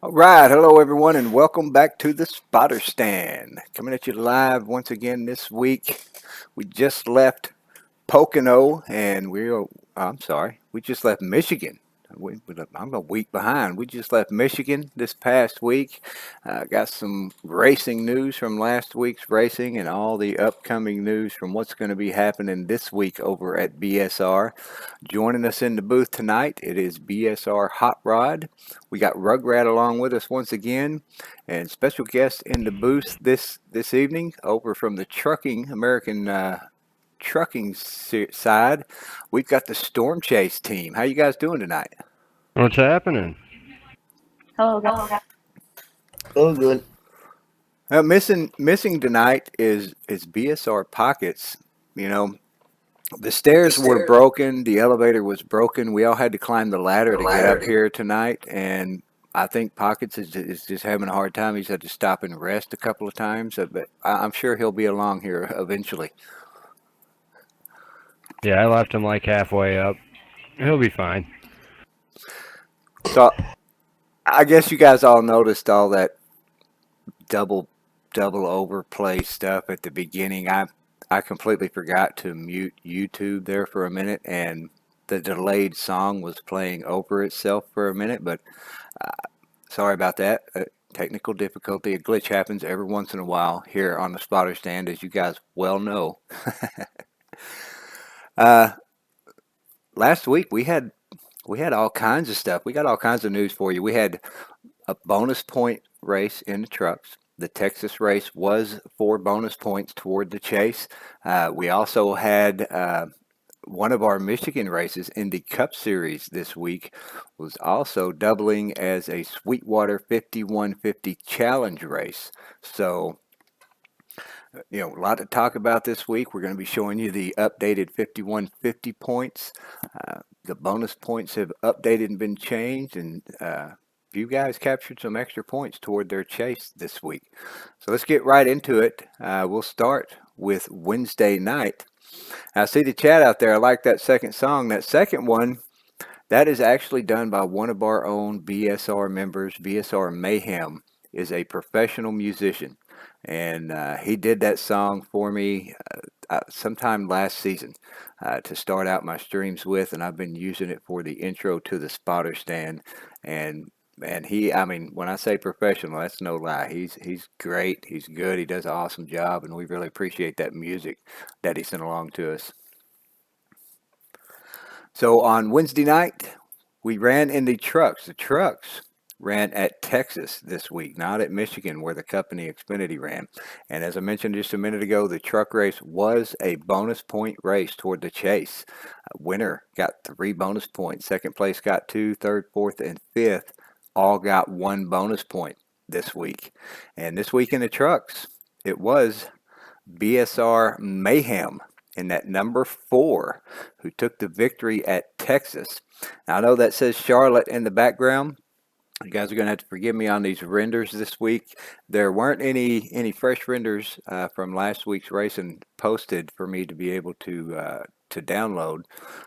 All right, hello everyone, and welcome back to the Spotter Stand. Coming at you live once again this week. We just left Pocono, and I'm sorry, we just left Michigan. I'm a week behind. We just left Michigan this past week. Got some racing news from last week's racing and all the upcoming news from what's going to be happening this week over at BSR. Joining us in the booth tonight, it is BSR Hot Rod. We got Rugrat along with us once again, and special guest in the booth this evening over from the Trucking American trucking side, we've got the Storm Chase team. How you guys doing tonight? What's happening? Hello, guys. Oh, good. Missing tonight is BSR Pockets. You know, the stairs were broken, the elevator was broken. We all had to climb the ladder to get up here tonight, and I think Pockets is just having a hard time. He's had to stop and rest a couple of times, but I'm sure he'll be along here eventually. Yeah, I left him like halfway up. He'll be fine. So I guess you guys all noticed all that double double overplay stuff at the beginning. I completely forgot to mute YouTube there for a minute, and the delayed song was playing over itself for a minute. But sorry about that. Technical difficulty. A glitch happens every once in a while here on the Spotter Stand, as you guys well know. uh, Last week we had all kinds of stuff. We got all kinds of news for you. We had a bonus point race in the trucks. The Texas race was 4 bonus points toward the chase. We also had one of our Michigan races in the Cup Series this week was also doubling as a Sweetwater 5150 Challenge race. So, a lot to talk about this week. We're going to be showing you the updated 5150 points. The bonus points have updated and been changed, and you guys captured some extra points toward their chase this week. So let's get right into it. We'll start with Wednesday night. I see the chat out there. I like that second song. That second one, that is actually done by one of our own BSR members. BSR Mayhem is a professional musician, and he did that song for me sometime last season to start out my streams with, and I've been using it for the intro to the Spotter Stand. And man, I mean, when I say professional, that's no lie. He's great. He's good. He does an awesome job, and we really appreciate that music that he sent along to us. So on Wednesday night, we ran in the trucks. The trucks ran at Texas this week, not at Michigan, where the company Xfinity ran. And as I mentioned just a minute ago, the truck race was a bonus point race toward the chase. Winner got 3 bonus points. Second place got 2. Third, fourth, and fifth all got 1 bonus point this week. And this week in the trucks, it was BSR Mayhem in that number 4 who took the victory at Texas. Now, I know that says Charlotte in the background. You guys are going to have to forgive me on these renders this week. There weren't any fresh renders from last week's racing posted for me to be able to download,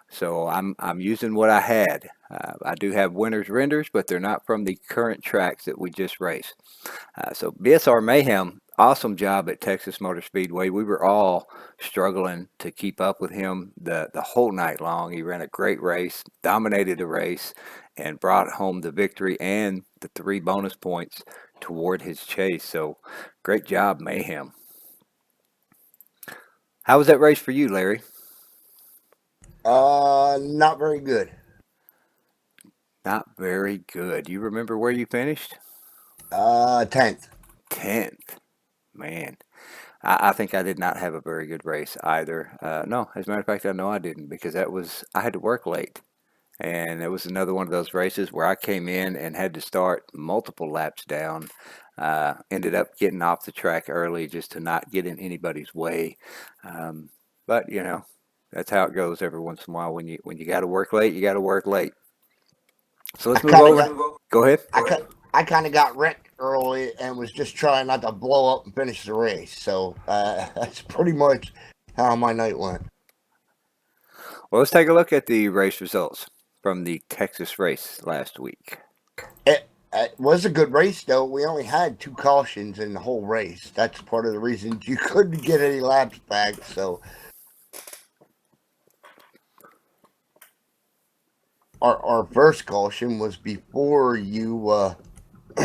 so I'm using what I had. I do have winners renders, but they're not from the current tracks that we just raced. So BSR Mayhem, awesome job at Texas Motor Speedway. We were all struggling to keep up with him the whole night long. He ran a great race, dominated the race, and brought home the victory and the 3 bonus points toward his chase. So great job, Mayhem. How was that race for you, Larry? Not very good. Not very good. You remember where you finished? 10th. 10th. Man, I think I did not have a very good race either. No, as a matter of fact, I know I didn't because I had to work late. And it was another one of those races where I came in and had to start multiple laps down. Ended up getting off the track early just to not get in anybody's way. But that's how it goes every once in a while. When you got to work late, you got to work late. So let's I move kind of over. got Go ahead. I kind of got wrecked early and was just trying not to blow up and finish the race. So that's pretty much how my night went. Well, let's take a look at the race results from the Texas race last week. It, It was a good race, though. We only had 2 cautions in the whole race. That's part of the reason you couldn't get any laps back. So our first caution was before you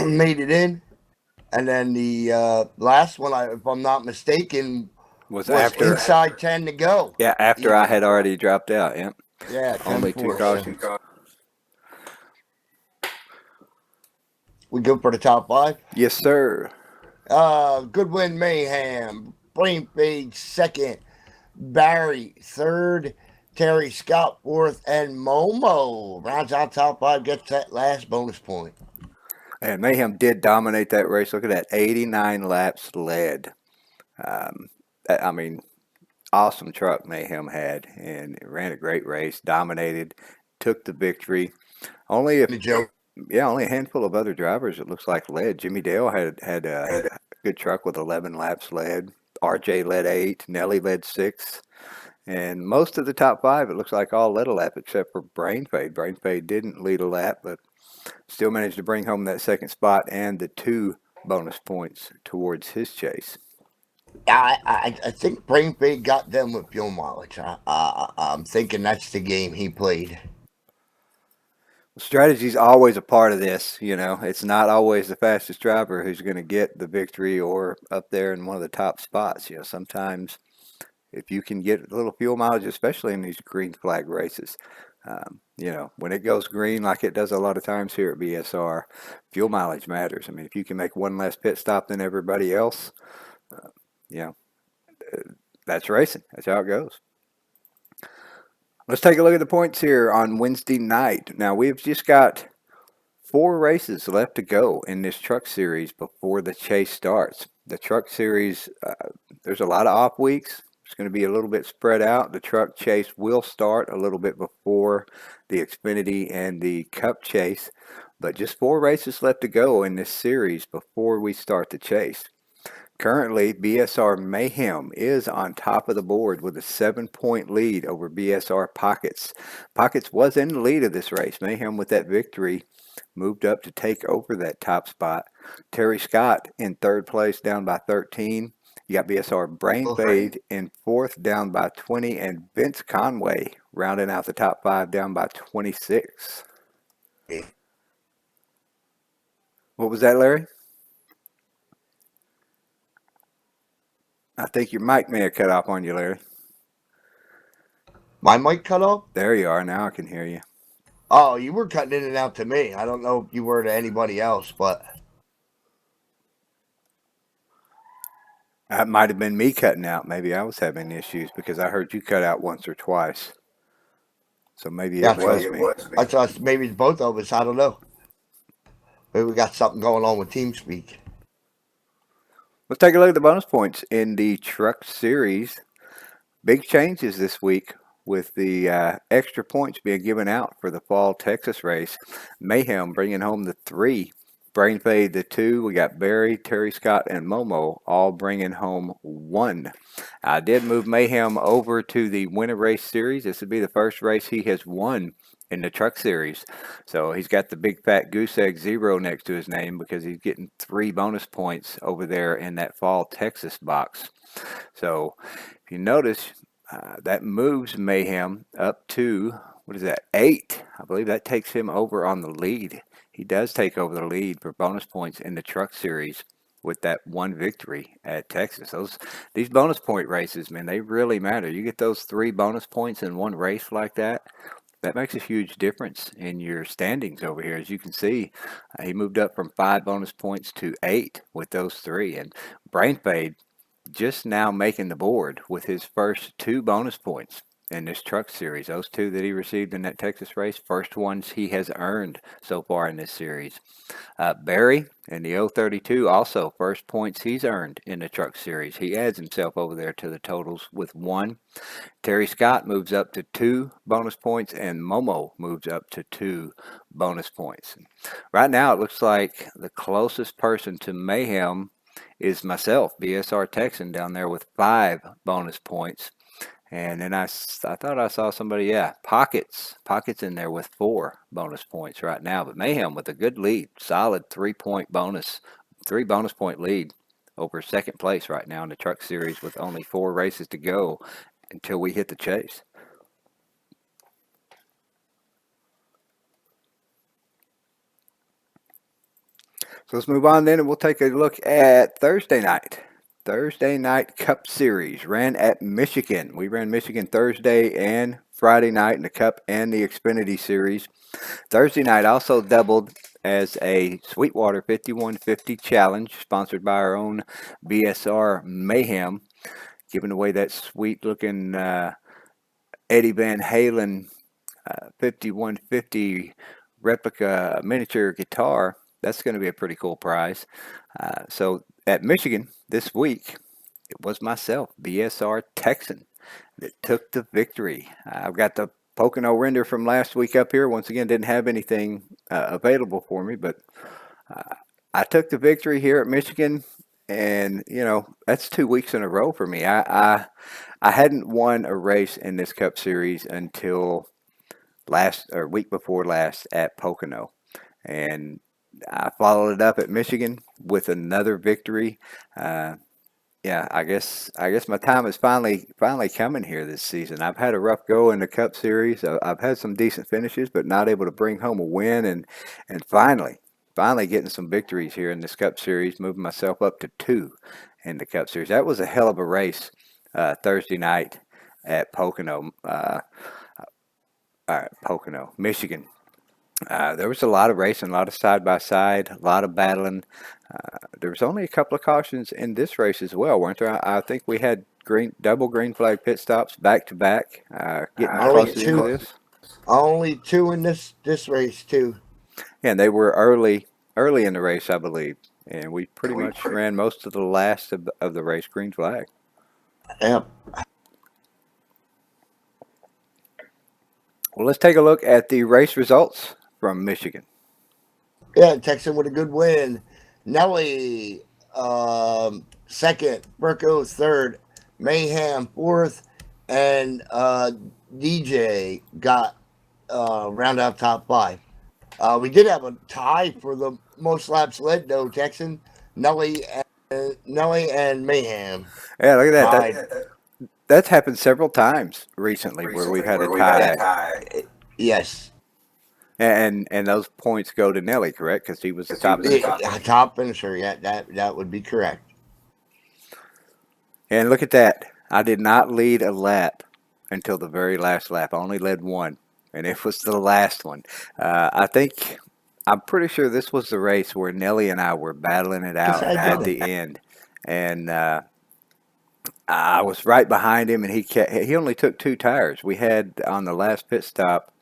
made it in, and then the last one, if I'm not mistaken, Was was after, inside 10 to go. yeah, after I had already dropped out. Yeah, Yeah, only 2 10-4. cautions. We good for the top 5? Yes, sir. Goodwin Mayhem, Brain Fade second, Barry third, Terry Scott fourth, and Momo rounds out top 5, gets that last bonus point. And Mayhem did dominate that race. Look at that, 89 laps led. I mean, awesome truck Mayhem had, and it ran a great race, dominated, took the victory. Only The joke. only a handful of other drivers it looks like led. Jimmy Dale had a good truck with 11 laps led. RJ led 8. Nelly led 6. And most of the top 5, it looks like all led a lap except for Brain Fade. Brain Fade didn't lead a lap, but still managed to bring home that second spot and the 2 bonus points towards his chase. I think Brain Fade got them with fuel mileage. I'm thinking that's the game he played. Strategy's always a part of this, you know. It's not always the fastest driver who's going to get the victory or up there in one of the top spots. You know, sometimes if you can get a little fuel mileage, especially in these green flag races, you know, when it goes green like it does a lot of times here at BSR, fuel mileage matters. I mean, if you can make one less pit stop than everybody else, you know, that's racing. That's how it goes. Let's take a look at the points here on Wednesday night. Now, we've just got 4 races left to go in this truck series before the chase starts. The truck series, there's a lot of off weeks. It's going to be a little bit spread out. The truck chase will start a little bit before the Xfinity and the Cup chase, but just 4 races left to go in this series before we start the chase. Currently, BSR Mayhem is on top of the board with a 7-point lead over BSR Pockets. Pockets was in the lead of this race. Mayhem, with that victory, moved up to take over that top spot. Terry Scott in 3rd place, down by 13. You got BSR Brain Fade in 4th, down by 20. And Vince Conway rounding out the top 5, down by 26. What was that, Larry? I think your mic may have cut off on you, Larry. My mic cut off? There you are. Now I can hear you. Oh, you were cutting in and out to me. I don't know if you were to anybody else, but that might have been me cutting out. Maybe I was having issues because I heard you cut out once or twice. So maybe it was me. I thought maybe it's both of us. I don't know. Maybe we got something going on with TeamSpeak. Let's take a look at the bonus points in the truck series. Big changes this week with the extra points being given out for the fall Texas race. Mayhem bringing home the 3. Brain Fade the 2. We got Barry, Terry Scott, and Momo all bringing home 1. I did move Mayhem over to the Winter Race Series. This would be the first race he has won in the truck series. So he's got the big fat goose egg 0 next to his name because he's getting 3 bonus points over there in that fall Texas box. So if you notice, that moves Mayhem up to, what is that, 8. I believe that takes him over on the lead. He does take over the lead for bonus points in the truck series with that 1 victory at Texas. These bonus point races, man, they really matter. You get those 3 bonus points in one race like that, that makes a huge difference in your standings over here. As you can see, he moved up from 5 bonus points to 8 with those 3. And Brain Fade just now making the board with his first 2 bonus points in this truck series. Those 2 that he received in that Texas race, first ones he has earned so far in this series. Barry in the 032, also first points he's earned in the truck series. He adds himself over there to the totals with 1. Terry Scott moves up to 2 bonus points, and Momo moves up to 2 bonus points. Right now, it looks like the closest person to Mayhem is myself, BSR Texan, down there with 5 bonus points. And then I thought I saw somebody, yeah, Pockets in there with 4 bonus points right now. But Mayhem with a good lead, solid 3-point bonus, 3 bonus point lead over second place right now in the Truck Series with only 4 races to go until we hit the chase. So let's move on then, and we'll take a look at Thursday night. Thursday night Cup Series ran at Michigan. We ran Michigan Thursday and Friday night in the Cup and the Xfinity Series. Thursday night also doubled as a Sweetwater 5150 Challenge, sponsored by our own BSR Mayhem, giving away that sweet-looking Eddie Van Halen 5150 replica miniature guitar. That's going to be a pretty cool prize. So at Michigan this week, it was myself, BSR Texan, that took the victory. I've got the Pocono render from last week up here. Once again, didn't have anything available for me, but I took the victory here at Michigan, and you know that's 2 weeks in a row for me. I hadn't won a race in this Cup Series until week before last at Pocono, and I followed it up at Michigan with another victory. Yeah, I guess my time is finally coming here this season. I've had a rough go in the Cup Series. I've had some decent finishes, but not able to bring home a win. And finally getting some victories here in this Cup Series, moving myself up to 2 in the Cup Series. That was a hell of a race Thursday night at Pocono, Michigan. There was a lot of racing, a lot of side-by-side, a lot of battling. There was only a couple of cautions in this race as well, weren't there? I think we had double green flag pit stops back-to-back, getting close to this. Only 2 in this race, too. Yeah, and they were early in the race, I believe. And we pretty much ran most of the last of the race green flag. Yep. Well, let's take a look at the race results from Michigan. Yeah, Texan with a good win. Nelly, second. Burko, third. Mayhem, fourth. And DJ got round out top 5. We did have a tie for the most laps led, though, Texan. Nelly and Mayhem. Yeah, look at Tied. that. That's happened several times recently where we've had a tie. Yes. And those points go to Nelly, correct? Because he was the top Yeah, top finisher. Yeah, that would be correct. And look at that. I did not lead a lap until the very last lap. I only led 1, and it was the last one. I'm pretty sure this was the race where Nelly and I were battling it out at the end. And I was right behind him, and he only took 2 tires. We had on the last pit stop,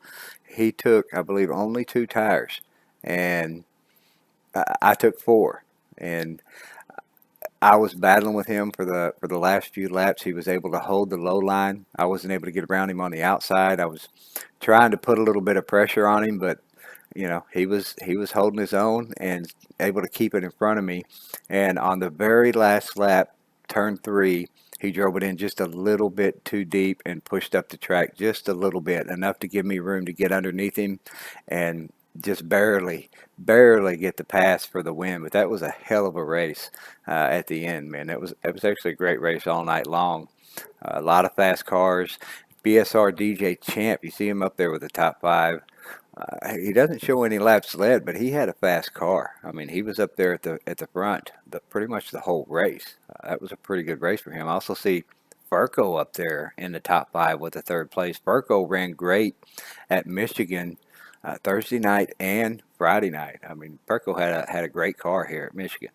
he took, I believe, only 2 tires, and I took 4. And I was battling with him for the last few laps. He was able to hold the low line. I wasn't able to get around him on the outside. I was trying to put a little bit of pressure on him, but you know, he was holding his own and able to keep it in front of me. And on the very last lap, turn 3, he drove it in just a little bit too deep and pushed up the track just a little bit, enough to give me room to get underneath him and just barely get the pass for the win. But that was a hell of a race at the end, man. It was actually a great race all night long. A lot of fast cars. BSR DJ Champ, you see him up there with the top 5. He doesn't show any laps led, but he had a fast car. I mean, he was up there at the front pretty much the whole race. That was a pretty good race for him. I also see Furco up there in the top 5 with the 3rd place. Furco ran great at Michigan Thursday night and Friday night. I mean, Furco had a great car here at Michigan.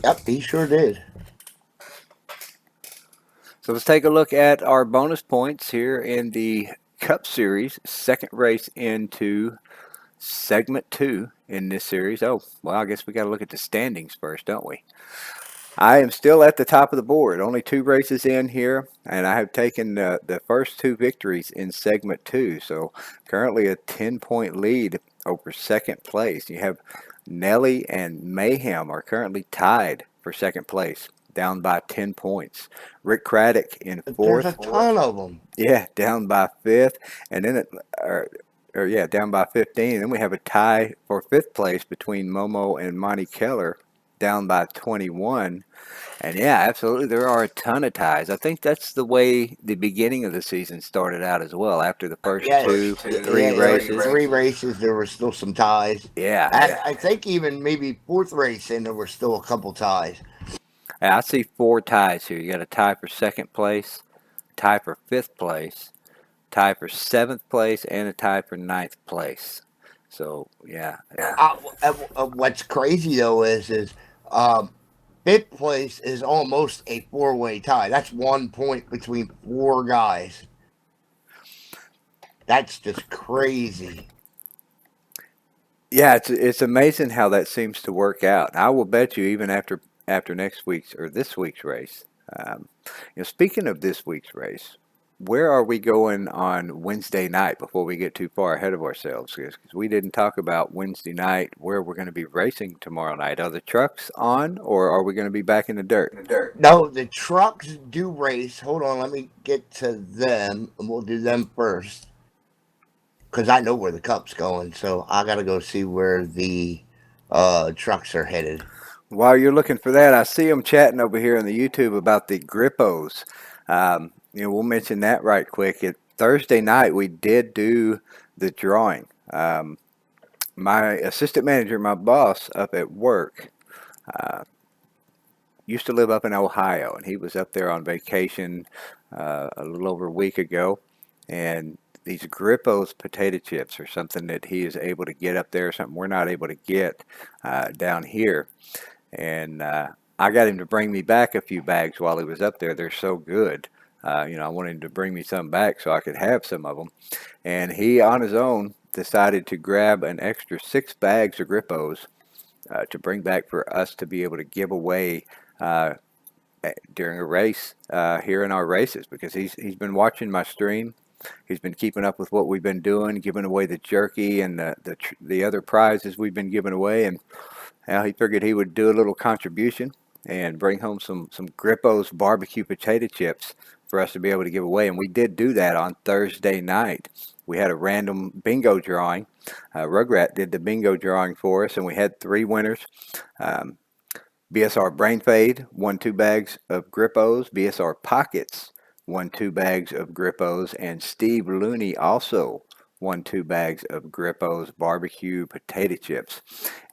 Yep, he sure did. So let's take a look at our bonus points here in the Cup Series, second race into segment 2 in this series. Oh, well, I guess we got to look at the standings first, don't we? I am still at the top of the board, only 2 races in here, and I have taken the first 2 victories in segment 2. So currently a 10-point lead over second place. You have Nelly and Mayhem are currently tied for second place down by 10 points. Rick Craddock in There's a fourth. ton of them. Yeah, down by fifth. And then down by 15. And then we have a tie for fifth place between Momo and Monty Keller, down by 21. And yeah, absolutely, there are a ton of ties. I think that's the way the beginning of the season started out as well. After the first three races. Three races, there were still some ties. Yeah, I think even maybe fourth race, and there were still a couple ties. I see 4 ties here. You got a tie for second place, tie for fifth place, tie for seventh place, and a tie for ninth place. So yeah. What's crazy though is fifth place is almost a 4-way tie. That's 1 point between 4 guys. That's just crazy. Yeah, it's amazing how that seems to work out. I will bet you even after next week's or this week's race. Speaking of this week's race, where are we going on Wednesday night before we get too far ahead of ourselves? Because we didn't talk about Wednesday night where we're going to be racing tomorrow night. Are the trucks on, or are we going to be back in the dirt? No, the trucks do race. Hold on, let me get to them, and we'll do them first. Because I know where the cup's going, so I got to go see where the trucks are headed. While you're looking for that, I see them chatting over here on the YouTube about the Grippos. We'll mention that right quick. Thursday night, we did do the drawing. My assistant manager, my boss up at work, used to live up in Ohio, and he was up there on vacation a little over a week ago. And these Grippos potato chips are something that he is able to get up there, something we're not able to get down here. And I got him to bring me back a few bags while he was up there. They're so good. I wanted him to bring me some back so I could have some of them. And he, on his own, decided to grab an extra 6 bags of Grippos to bring back for us to be able to give away during a race here in our races, because he's been watching my stream. He's been keeping up with what we've been doing, giving away the jerky and the other prizes we've been giving away, and he figured he would do a little contribution and bring home some Grippos barbecue potato chips for us to be able to give away. And we did do that on Thursday night. We had a random bingo drawing. Rugrat did the bingo drawing for us, and we had 3 winners. BSR Brain Fade won 2 bags of Grippos. BSR Pockets won 2 bags of Grippos. And Steve Looney also won 2 bags of Grippos barbecue potato chips.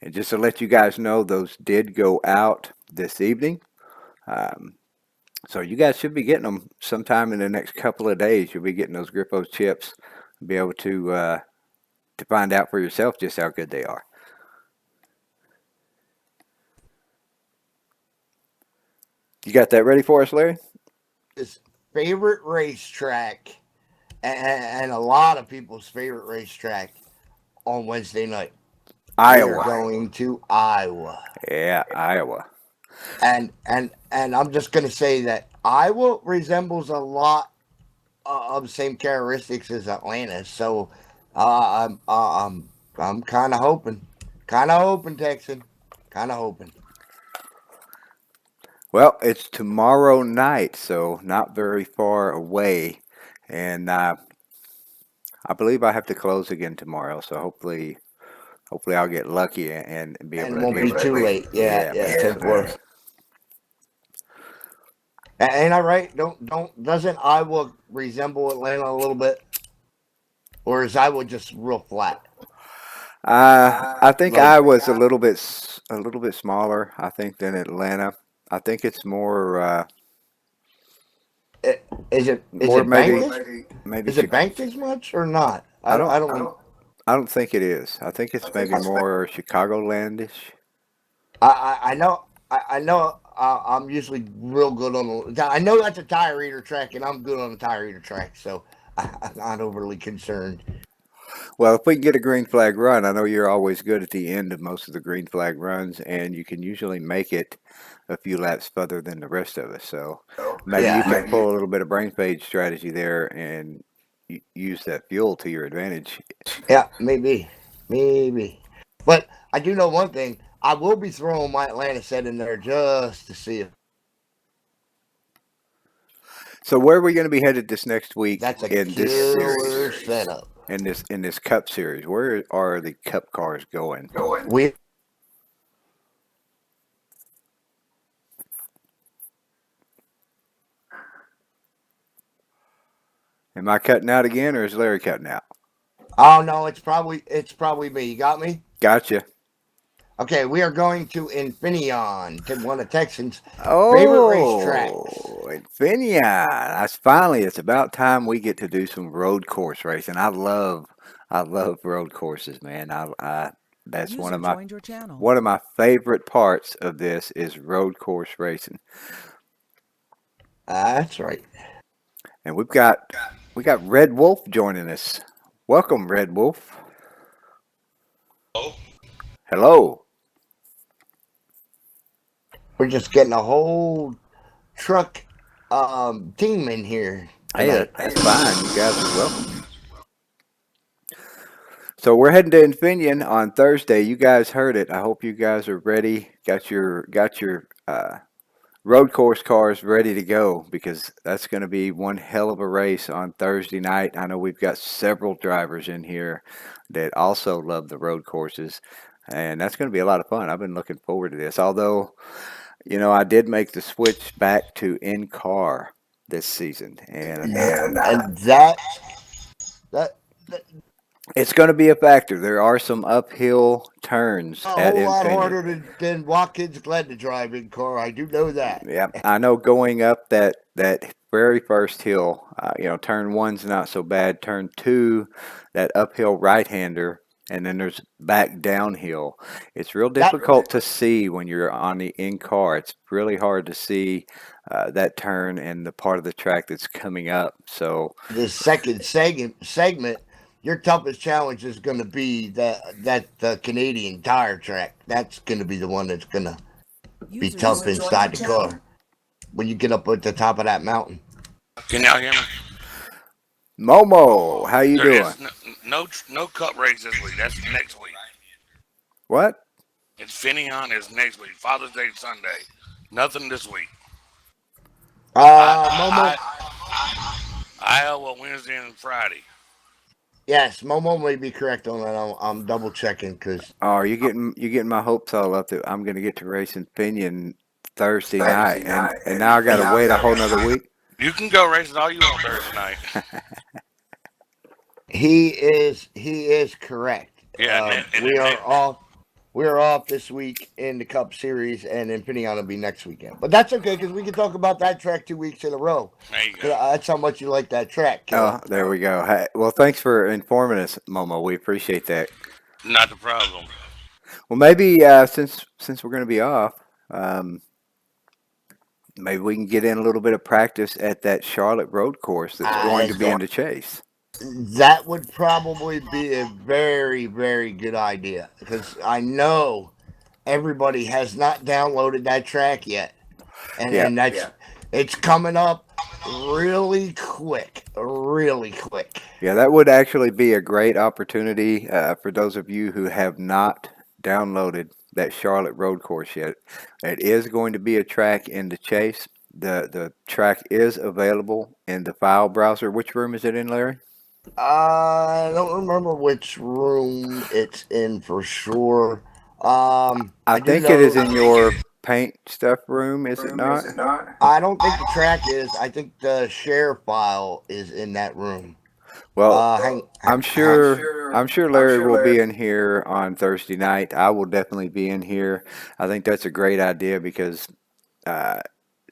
And just to let you guys know, those did go out this evening. So you guys should be getting them sometime in the next couple of days. You'll be getting those Grippos chips. Be able to find out for yourself just how good they are. You got that ready for us, Larry? His favorite racetrack, and a lot of people's favorite racetrack on Wednesday night. Iowa. We're going to Iowa. Yeah, Iowa. And I'm just going to say that Iowa resembles a lot of the same characteristics as Atlanta. So I'm kind of hoping, Texan, kind of hoping. Well, it's tomorrow night, so not very far away, and I believe I have to close again tomorrow. So hopefully I'll get lucky and be able to. And it won't be too late. Yeah. 10-4. Ain't I right? Doesn't Iowa resemble Atlanta a little bit, or is Iowa just real flat? I think Iowa's a little bit smaller, I think, than Atlanta. I think it's more. Is it maybe is it banked as much or not? I don't think it is. I think it's maybe more Chicagolandish. I know. I'm usually real good on the. I know that's a tire eater track, and I'm good on the tire eater track, so I'm not overly concerned. Well, if we can get a green flag run, I know you're always good at the end of most of the green flag runs, and you can usually make it a few laps further than the rest of us. So maybe you can pull a little bit of brain fade strategy there and use that fuel to your advantage. Yeah, maybe. But I do know one thing. I will be throwing my Atlanta set in there just to see if So where are we going to be headed this next week That's a in this killer series? setup. In this Cup series, where are the Cup cars going? We Am I cutting out again, or is Larry cutting out? Oh no, it's probably me. You got me? Gotcha. Okay, we are going to Infineon, to one of Texans' favorite racetracks. Oh, Infineon. It's about time we get to do some road course racing. I love road courses, man. That's User one of my joined your channel. one of my favorite parts of this is road course racing. That's right. And we got Red Wolf joining us. Welcome, Red Wolf. Hello. We're just getting a whole truck team in here. Hey, tonight. that's fine. You guys are welcome. So we're heading to Infineon on Thursday. You guys heard it. I hope you guys are ready. Got your road course cars ready to go, because that's going to be one hell of a race on Thursday night. I know we've got several drivers in here that also love the road courses, and that's going to be a lot of fun. I've been looking forward to this. Although, I did make the switch back to in-car this season, and that it's going to be a factor. There are some uphill turns a at whole lot Infineon. harder than Watkins Glen to drive in car. I do know that. Yeah, I know going up that very first hill, turn one's not so bad. Turn two, that uphill right-hander, and then there's back downhill. It's real difficult to see when you're on the in-car. It's really hard to see that turn and the part of the track that's coming up. So The second segment, your toughest challenge is going to be the Canadian tire track. That's going to be the one that's going to be User tough joined your inside the channel. car when you get up at the top of that mountain. Can y'all hear me? Momo, how you There doing? is no cup race this week. That's next week. What? Infineon is next week. Father's Day Sunday. Nothing this week. Momo, Iowa Wednesday and Friday. yes, Momo may be correct on that. I'm double checking because Oh, are you getting my hopes all up that I'm going to get to race Infineon Thursday night, and now I got to wait a whole nother week? You can go racing all you want Thursday night. he is correct. Yeah, and we are off this week in the Cup Series, and Infineon will be next weekend. But that's okay because we can talk about that track 2 weeks in a row. There you 'Cause go. that's how much you like that track. Killer. Oh, there we go. Hey, well, thanks for informing us, Momo. We appreciate that. Not the problem. Well, maybe since we're going to be off, maybe we can get in a little bit of practice at that Charlotte road course that's going to be in the Chase. That would probably be a very, very good idea because I know everybody has not downloaded that track yet, and it's coming up really quick. Yeah, that would actually be a great opportunity for those of you who have not downloaded that Charlotte road course yet. It is going to be a track in the Chase. The track is available in the file browser. Which room is it in, Larry? I don't remember which room it's in for sure. I think it is in your paint stuff room, is it not? I don't think the track is. I think the share file is in that room. Well, I'm sure Larry will be in here on Thursday night. I will definitely be in here. I think that's a great idea because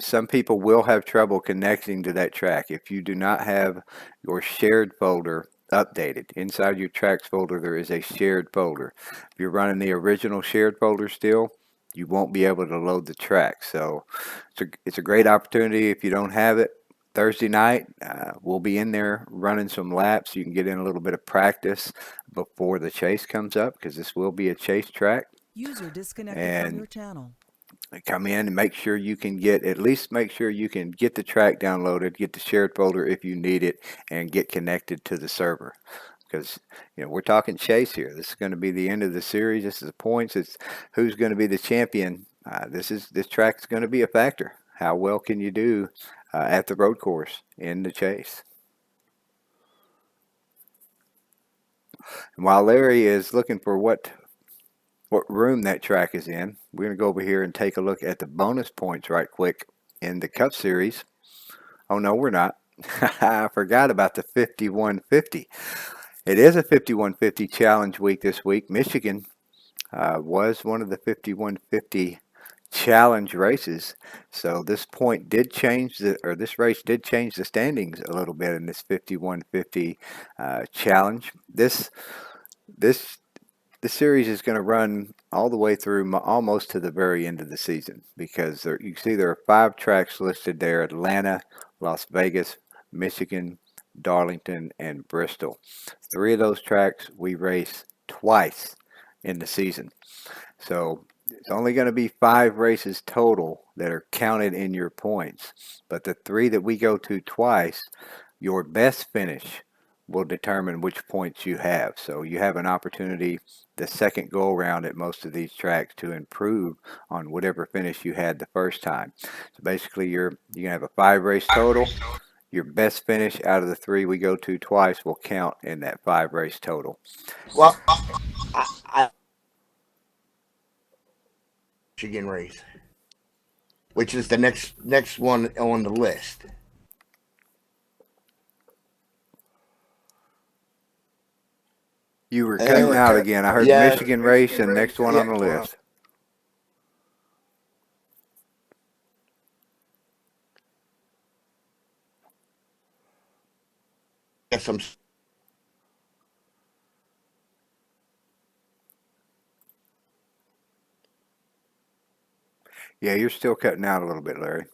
some people will have trouble connecting to that track. If you do not have your shared folder updated, inside your tracks folder there is a shared folder. If you're running the original shared folder still, you won't be able to load the track. So it's a great opportunity. If you don't have it, Thursday night, we'll be in there running some laps. You can get in a little bit of practice before the Chase comes up, because this will be a Chase track. User disconnected And from your channel. come in and make sure you can get the track downloaded, get the shared folder if you need it, and get connected to the server. Because we're talking Chase here. This is going to be the end of the series. This is the points. It's who's going to be the champion. This track is going to be a factor. How well can you do at the road course in the Chase. And while Larry is looking for what room that track is in, we're going to go over here and take a look at the bonus points right quick in the Cup Series. Oh, no, we're not. I forgot about the 5150. It is a 5150 challenge week this week. Michigan was one of the 5150 challenge races. So this point did change this race did change the standings a little bit in this 5150 challenge. This series is going to run all the way through almost to the very end of the season, because you see there are 5 tracks listed there: Atlanta, Las Vegas, Michigan, Darlington, and Bristol. 3 of those tracks we race twice in the season. So it's only going to be 5 races total that are counted in your points. But the 3 that we go to twice, your best finish will determine which points you have. So you have an opportunity the second go around at most of these tracks to improve on whatever finish you had the first time. So basically you're going to have a 5 race total. Your best finish out of the 3 we go to twice will count in that 5 race total. Well, I Michigan race, which is the next one on the list. You were cutting out again. I heard Yeah. Michigan race and next one on the list. Get some. Yeah, you're still cutting out a little bit, Larry.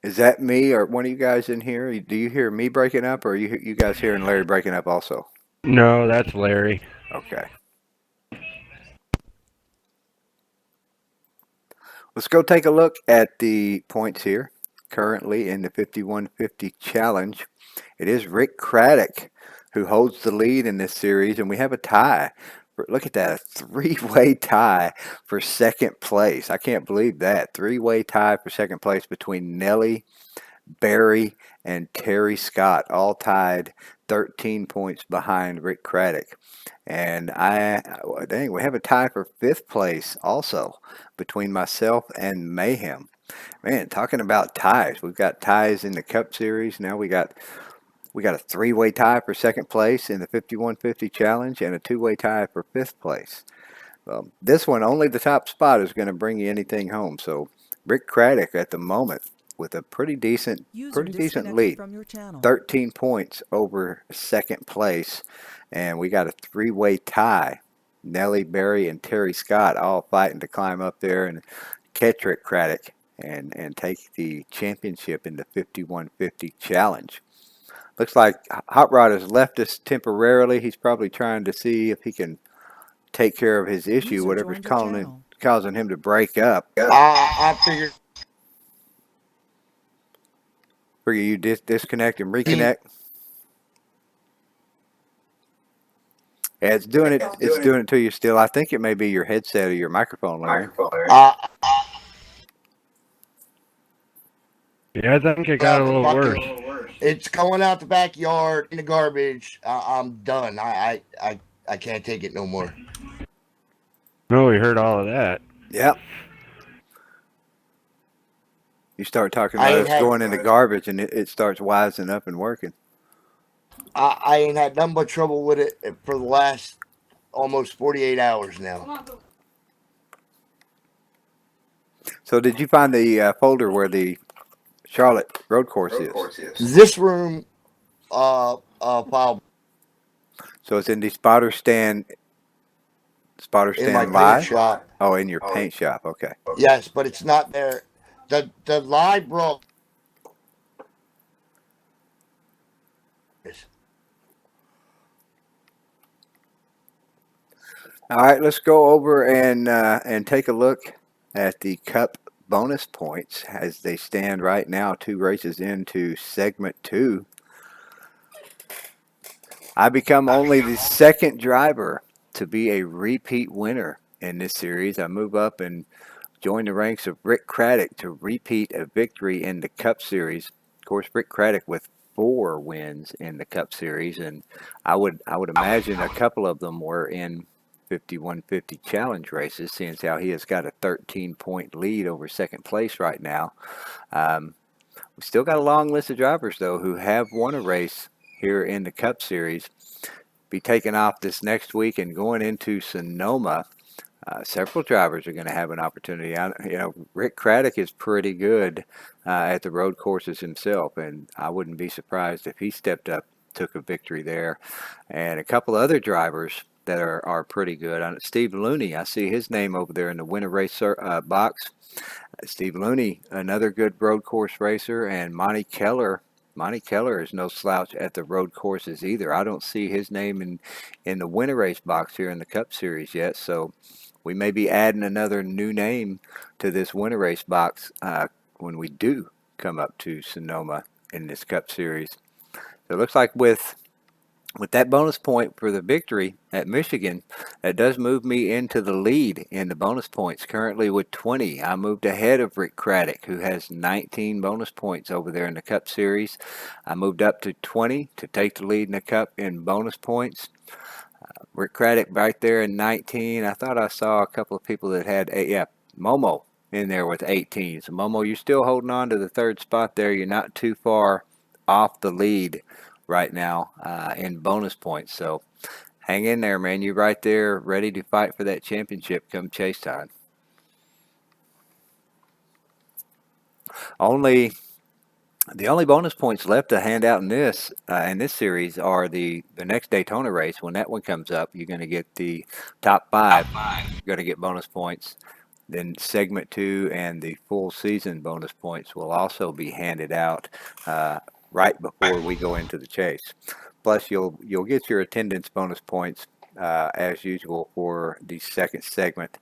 Is that me or one of you guys in here? Do you hear me breaking up, or are you guys hearing Larry breaking up also? No, that's Larry. Okay. Let's go take a look at the points here. Currently in the 5150 challenge, it is Rick Craddock who holds the lead in this series, and we have a tie. Look at that, a 3-way tie for second place. I can't believe that. 3-way tie for second place between Nellie, Barry, and Terry Scott, all tied 13 points behind Rick Craddock. And we have a tie for 5th place also between myself and Mayhem. Man, talking about ties, we've got ties in the Cup Series. Now we got a 3-way tie for second place in the 5150 challenge and a 2-way tie for 5th place. This one, only the top spot is going to bring you anything home. So Rick Craddock at the moment with a pretty decent lead, from your channel. 13 points over second place, and we got a 3-way tie. Nellie, Barry, and Terry Scott all fighting to climb up there and catch Rick Craddock and take the championship in the 5150 challenge. Looks like Hot Rod has left us temporarily. He's probably trying to see if he can take care of his issue, User whatever's joined your channel. causing him to break up. I figured. Figure you disconnect and reconnect. Yeah, it's doing it. It's doing it to you still. I think it may be your headset or your microphone, Larry. Yeah, I think it got a little worse. It's going out the backyard in the garbage. I'm done. I can't take it no more. No, we heard all of that. Yep. You start talking about it's going in the garbage, and it starts wising up and working. I ain't had nothing but trouble with it for the last almost 48 hours now. So did you find the folder where the Charlotte road course is? This room file So it's in the spotter stand in my live? paint shop. Oh, in your paint shop. Okay. Yes, but it's not there. The live bro. All right, let's go over and take a look at the Cup bonus points as they stand right now, 2 races into segment 2. I become only the second driver to be a repeat winner in this series. I move up and joined the ranks of Rick Craddock to repeat a victory in the Cup Series. Of course, Rick Craddock with 4 wins in the Cup Series, and I would imagine a couple of them were in 5150 challenge races, seeing as how he has got a 13-point lead over second place right now. We still got a long list of drivers, though, who have won a race here in the Cup Series. Be taking off this next week and going into Sonoma. Several drivers are going to have an opportunity. Rick Craddock is pretty good at the road courses himself, and I wouldn't be surprised if he stepped up, took a victory there. And a couple other drivers that are pretty good. Steve Looney, I see his name over there in the winter race box. Steve Looney, another good road course racer, and Monty Keller. Monty Keller is no slouch at the road courses either. I don't see his name in the winter race box here in the Cup Series yet, so we may be adding another new name to this winter race box when we do come up to Sonoma in this Cup Series. So it looks like with that bonus point for the victory at Michigan, that does move me into the lead in the bonus points, currently with 20. I moved ahead of Rick Craddock, who has 19 bonus points over there in the Cup Series. I moved up to 20 to take the lead in the Cup in bonus points. Rick Craddock right there in 19. I thought I saw a couple of people that had, Momo in there with 18. So, Momo, you're still holding on to the third spot there. You're not too far off the lead right now in bonus points. So hang in there, man. You're right there ready to fight for that championship come chase time. The only bonus points left to hand out in this series are the next Daytona race. When that one comes up, you're going to get the top 5. You're going to get bonus points. Then segment 2 and the full season bonus points will also be handed out right before we go into the chase. Plus, you'll get your attendance bonus points as usual for the second segment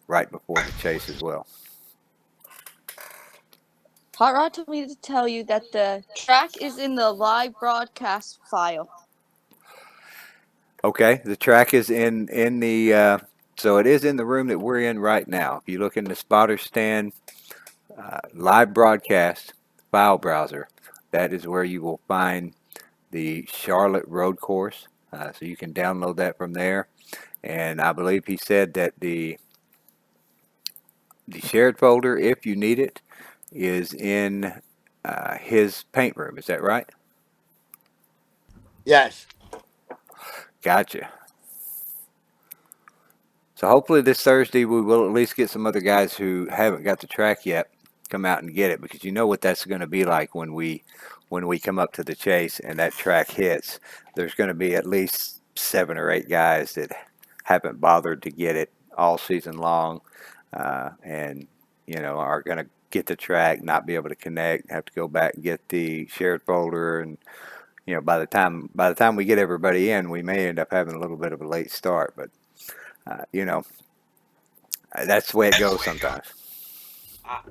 right before the chase as well. Hot Rod told me to tell you that the track is in the live broadcast file. Okay, the track is in the so it is in the room that we're in right now. If you look in the spotter stand live broadcast file browser, that is where you will find the Charlotte Road Course. So you can download that from there. And I believe he said that the shared folder, if you need it, is in his paint room. Is that right? Yes. Gotcha. So hopefully this Thursday we will at least get some other guys who haven't got the track yet come out and get it, because you know what that's going to be like when we come up to the chase and that track hits. There's going to be at least 7 or 8 guys that haven't bothered to get it all season long, and are going to get the track, not be able to connect, have to go back and get the shared folder, and by the time we get everybody in, we may end up having a little bit of a late start, but that's the way it goes sometimes.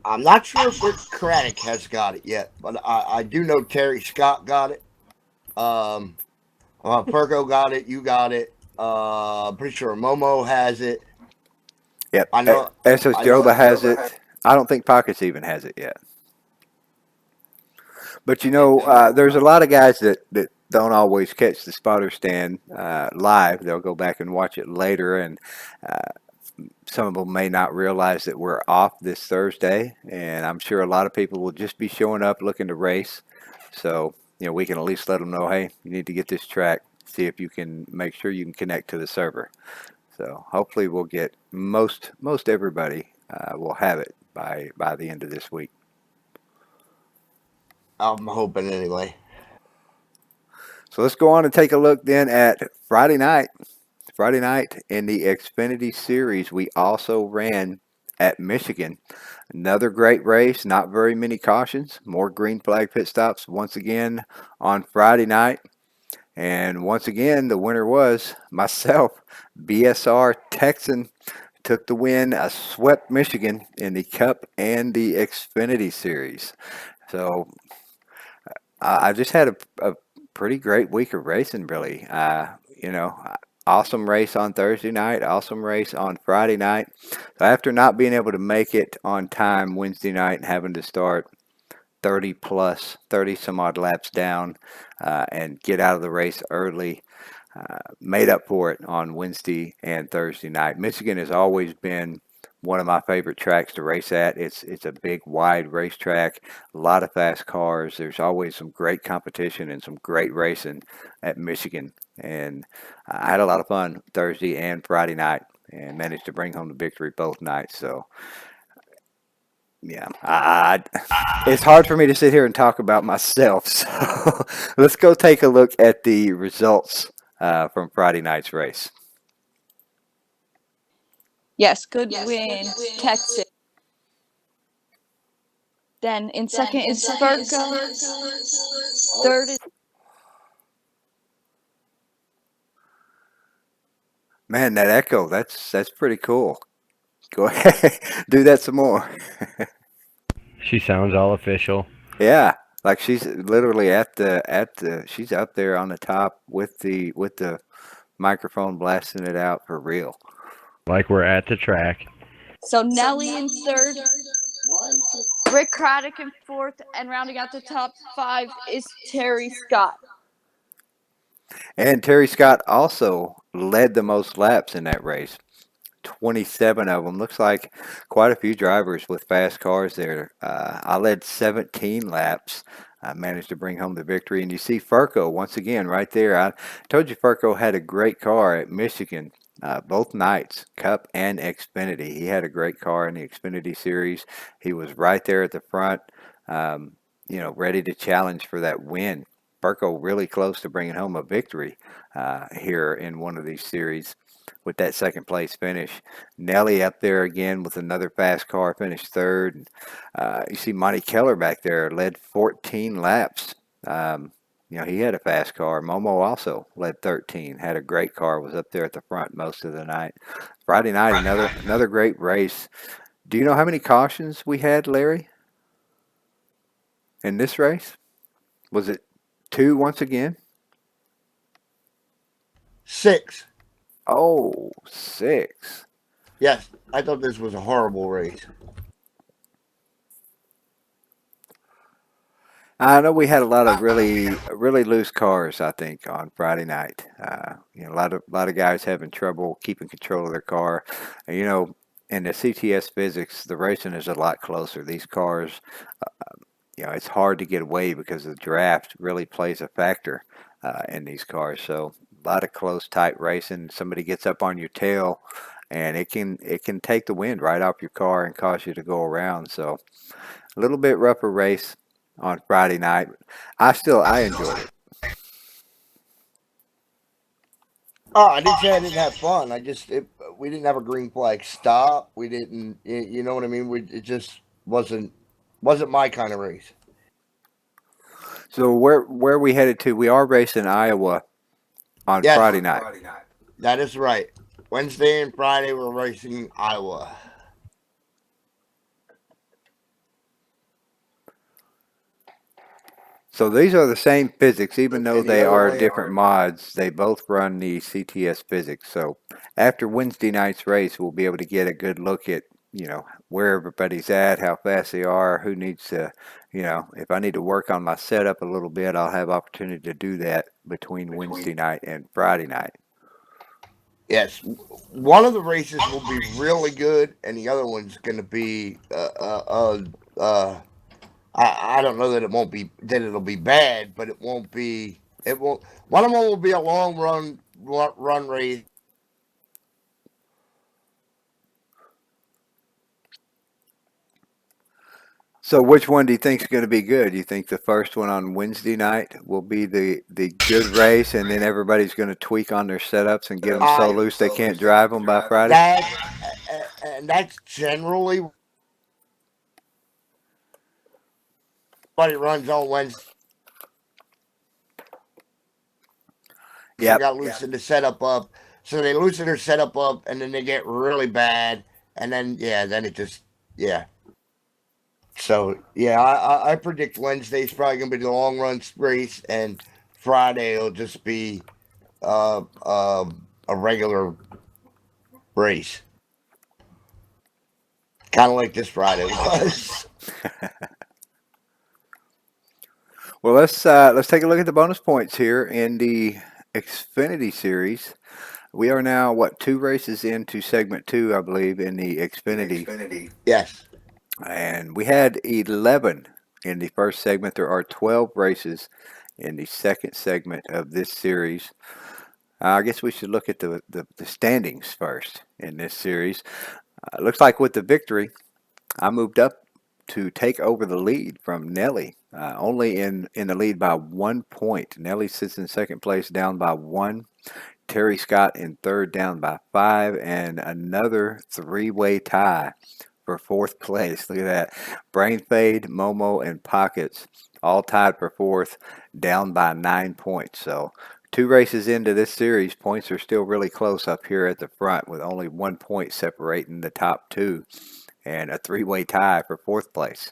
I'm not sure if Rick Craddock has got it yet, but I do know Terry Scott got it. Perko got it. You got it. I'm pretty sure Momo has it. Yep. I know. SS Joba has it. I don't think Pockets even has it yet. But there's a lot of guys that don't always catch the spotter stand live. They'll go back and watch it later, and some of them may not realize that we're off this Thursday, and I'm sure a lot of people will just be showing up looking to race. So, we can at least let them know, hey, you need to get this track, see if you can make sure you can connect to the server. So hopefully we'll get most everybody will have it by the end of this week. I'm hoping anyway. So let's go on and take a look then at Friday night. Friday night in the Xfinity Series, we also ran at Michigan. Another great race, not very many cautions, more green flag pit stops once again on Friday night. And once again, the winner was myself. BSR Texan took the win. I swept Michigan in the Cup and the Xfinity Series. So I just had a pretty great week of racing, really. awesome race on Thursday night, awesome race on Friday night. So after not being able to make it on time Wednesday night and having to start 30 some odd laps down and get out of the race early, made up for it on Wednesday and Thursday night. Michigan has always been one of my favorite tracks to race at. It's a big, wide racetrack, a lot of fast cars. There's always some great competition and some great racing at Michigan. And I had a lot of fun Thursday and Friday night and managed to bring home the victory both nights. So, yeah, it's hard for me to sit here and talk about myself. So let's go take a look at the results from Friday night's race. Yes, good win, Texas. Then in second is Ferco. Third is Man, that echo, that's pretty cool. Go ahead, do that some more. She sounds all official. Yeah, like she's literally at the she's up there on the top with the microphone blasting it out for real. Like we're at the track. so Nelly in third, Rick Craddock in fourth, and rounding out the top 5 is Terry Scott. And Terry Scott also led the most laps in that race. 27 of them. Looks like quite a few drivers with fast cars there. I led 17 laps. I managed to bring home the victory. And you see Furco once again right there. I told you Furco had a great car at Michigan both nights, Cup and Xfinity. He had a great car in the Xfinity series. He was right there at the front, ready to challenge for that win. Furco really close to bringing home a victory here in one of these series with that second place finish. Nelly up there again with another fast car, finished third. You see Monty Keller back there, led 14 laps. He had a fast car. Momo also led 13, had a great car, was up there at the front most of the night. Friday night, another great race. Do you know how many cautions we had, Larry, in this race? Was it 2 once again? 6. Oh, 6. Yes, I thought this was a horrible race. I know we had a lot of really loose cars, I think, on Friday night. A lot of guys having trouble keeping control of their car. In the CTS physics, the racing is a lot closer. These cars, it's hard to get away because the draft really plays a factor in these cars. So a lot of close, tight racing. Somebody gets up on your tail, and it can take the wind right off your car and cause you to go around. So a little bit rougher race on Friday night. I enjoyed it. Oh, I didn't say I didn't have fun. We didn't have a green flag stop. We didn't, you know what I mean? It just wasn't my kind of race. So where are we headed to? We are racing Iowa on Yes. Friday night. That is right. Wednesday and Friday we're racing Iowa. So these are the same physics, even though they are different mods. They both run the CTS physics. So after Wednesday night's race, we'll be able to get a good look at, where everybody's at, how fast they are, who needs to, if I need to work on my setup a little bit, I'll have opportunity to do that between Wednesday night and Friday night. Yes, one of the races will be really good, and the other one's going to be I don't know that it'll be bad, but it won't. One of them will be a long run race. So which one do you think is going to be good? Do you think the first one on Wednesday night will be the good race, and then everybody's going to tweak on their setups and get them so loose they can't drive them by Friday? That's generally what it runs on Wednesday. Yeah, Got loosened the setup up, so they loosen their setup up, and then they get really bad, and then it just. So I predict Wednesday's probably gonna be the long run race, and Friday will just be a regular race. Kind of like this Friday was. Well, let's take a look at the bonus points here in the Xfinity Series. We are now what 2 races into segment 2, I believe, in the Xfinity, Yes. and we had 11 in the first segment. There are 12 races in the second segment of this series. I guess we should look at the standings first in this series. Looks like with the victory, I moved up to take over the lead from Nelly, only in the lead by 1 point. Nelly sits in second place down by 1. Terry Scott in third down by 5, and another 3-way tie for fourth place. Look at that. Brain Fade, Momo, and Pockets all tied for fourth, down by 9 points. So 2 races into this series, points are still really close up here at the front with only 1 point separating the top 2 and a 3-way tie for fourth place.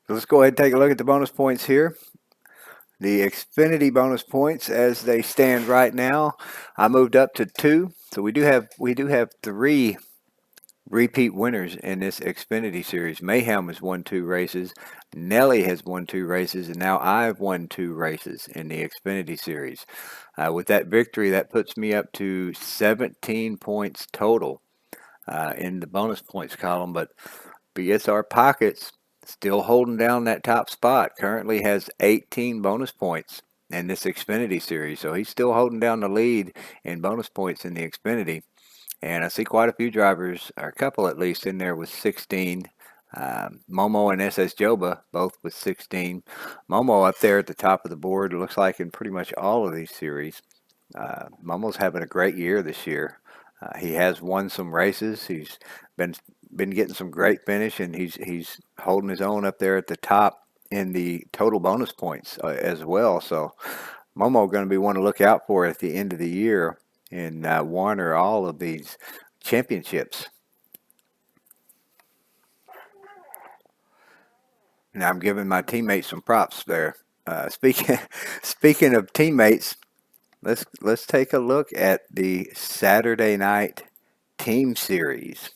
So let's go ahead and take a look at the bonus points here. The Xfinity bonus points as they stand right now, I moved up to 2. So we do have 3 repeat winners in this Xfinity Series. Mayhem has won 2 races. Nelly has won 2 races, and now I've won 2 races in the Xfinity Series. With that victory, that puts me up to 17 points total in the bonus points column. But BSR Pockets still holding down that top spot. Currently has 18 bonus points in this Xfinity Series, so he's still holding down the lead in bonus points in the Xfinity. And I see quite a few drivers, or a couple at least, in there with 16. Momo and SS Joba both with 16. Momo up there at the top of the board, it looks like in pretty much all of these series. Momo's having a great year this year. He has won some races. He's been getting some great finish, and he's holding his own up there at the top in the total bonus points as well. So Momo going to be one to look out for at the end of the year in one or all of these championships. Now I'm giving my teammates some props there. Speaking of teammates, let's take a look at the Saturday night team series.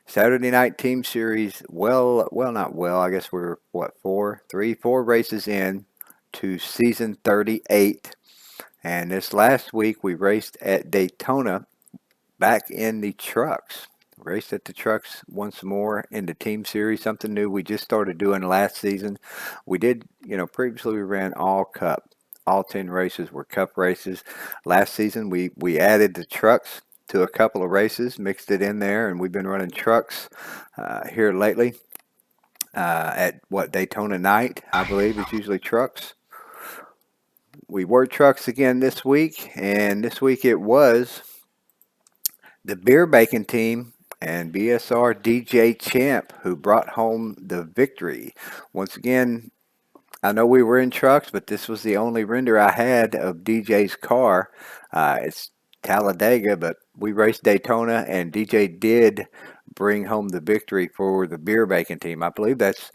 Saturday night team series. Well, not well. I guess we're what 4 races in to season 38. And this last week we raced at Daytona back in the trucks. Raced at the trucks once more in the team series, something new we just started doing last season. We did, previously we ran all cup. All 10 races were cup races. Last season we added the trucks to a couple of races, mixed it in there, and we've been running trucks here lately. At Daytona night, I believe, is usually trucks. We were trucks again this week, and this week it was the Beer Bacon team and BSR DJ Champ who brought home the victory. Once again, I know we were in trucks, but this was the only render I had of DJ's car. It's Talladega, but we raced Daytona, and DJ did bring home the victory for the Beer Bacon team. I believe that's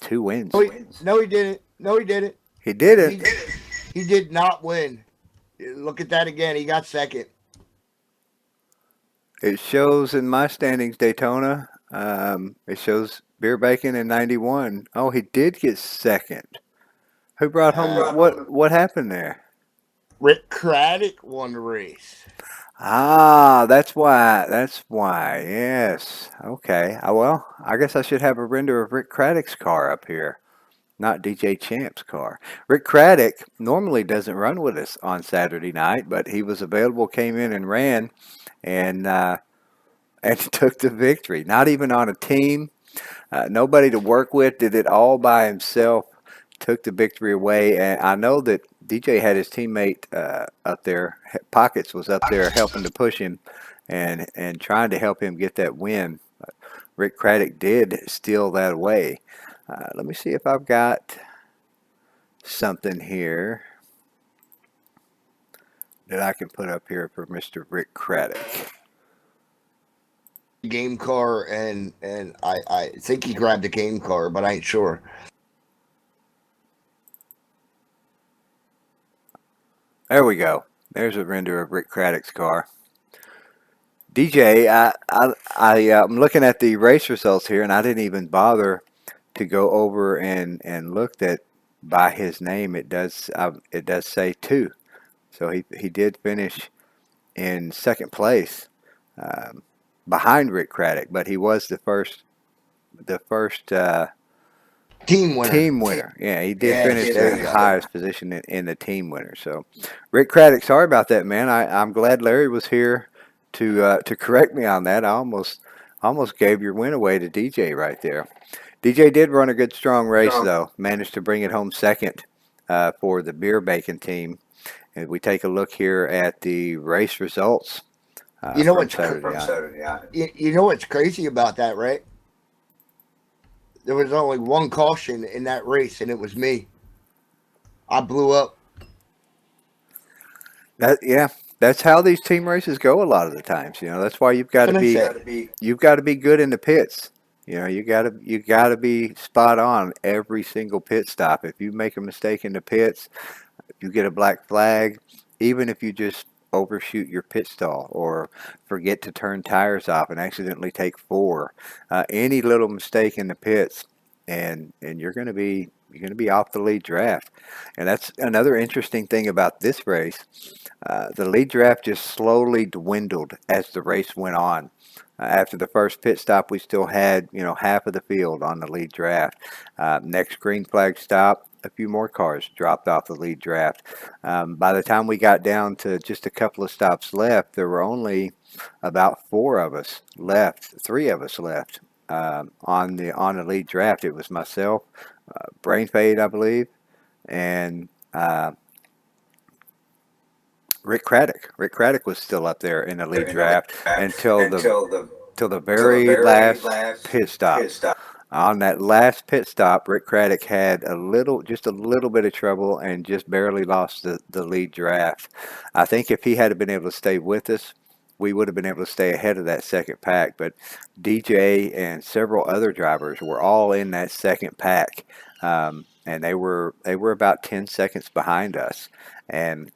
2 wins. No, he didn't. No, he didn't. He didn't. He did not win. Look at that again. He got second. It shows in my standings Daytona. It shows Beer Bacon in 91. Oh, he did get second. Who brought home what happened there? Rick Craddock won the race. Ah, that's why. Yes. Okay. Well, I guess I should have a render of Rick Craddock's car up here, not DJ Champ's car. Rick Craddock normally doesn't run with us on Saturday night, but he was available, came in and ran, and took the victory. Not even on a team, nobody to work with, did it all by himself, took the victory away. And I know that DJ had his teammate up there, Pockets was up there helping to push him and trying to help him get that win. But Rick Craddock did steal that away. Let me see if I've got something here that I can put up here for Mr. Rick Craddock. Game car, and I think he grabbed the game car, but I ain't sure. There we go. There's a render of Rick Craddock's car. DJ, I'm looking at the race results here, and I didn't even bother to go over and look that by his name it does say 2. So he did finish in second place, um, behind Rick Craddock, but he was the first Team winner. team winner. Yeah, he did Yeah, finish there in you the go. highest position in the team winner. So, Rick Craddock, sorry about that, man. I'm glad Larry was here to correct me on that. I almost gave your win away to DJ right there. DJ did run a good, strong race, though. Managed to bring it home second for the Beer Bacon team. And we take a look here at the race results You know from what's Saturday night. you know what's crazy about that, right? There was only one caution in that race, and it was me. I blew up. That's how these team races go a lot of the times. That's why you've got to Finish be it. you've got to be good in the pits. You got to be spot on every single pit stop. If you make a mistake in the pits, if you get a black flag, even if you just overshoot your pit stall or forget to turn tires off and accidentally take 4, any little mistake in the pits, and you're going to be off the lead draft. And that's another interesting thing about this race. The lead draft just slowly dwindled as the race went on. After the first pit stop, we still had half of the field on the lead draft. Next green flag stop, a few more cars dropped off the lead draft. By the time we got down to just a couple of stops left, there were only about 4 of us left, 3 of us left on the lead draft. It was myself, Brain Fade, I believe, and Rick Craddock. Rick Craddock was still up there in the lead draft until the very last pit stop. On that last pit stop, Rick Craddock had just a little bit of trouble and just barely lost the lead draft. I think if he had been able to stay with us, we would have been able to stay ahead of that second pack. But DJ and several other drivers were all in that second pack, and they were about 10 seconds behind us. And